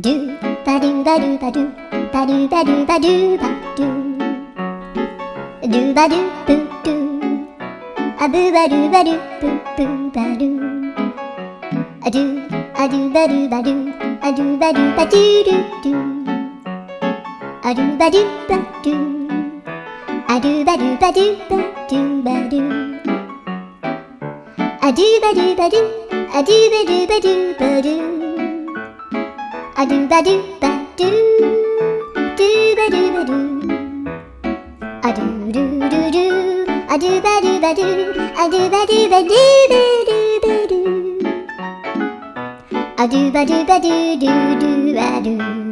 do ba do ba do ba do ba do ba do ba do ba do ba do boo do a boo ba do ba do boo boo ba do a do ba do ba do a do ba do ba do do do a do ba do ba do a do ba do ba do ba do ba do a do ba do ba do a do ba do ba do ba do a do ba do ba do do ba do ba do a do do do do a do ba do ba do a do ba do ba do ba do ba do a do ba do ba do do do ba do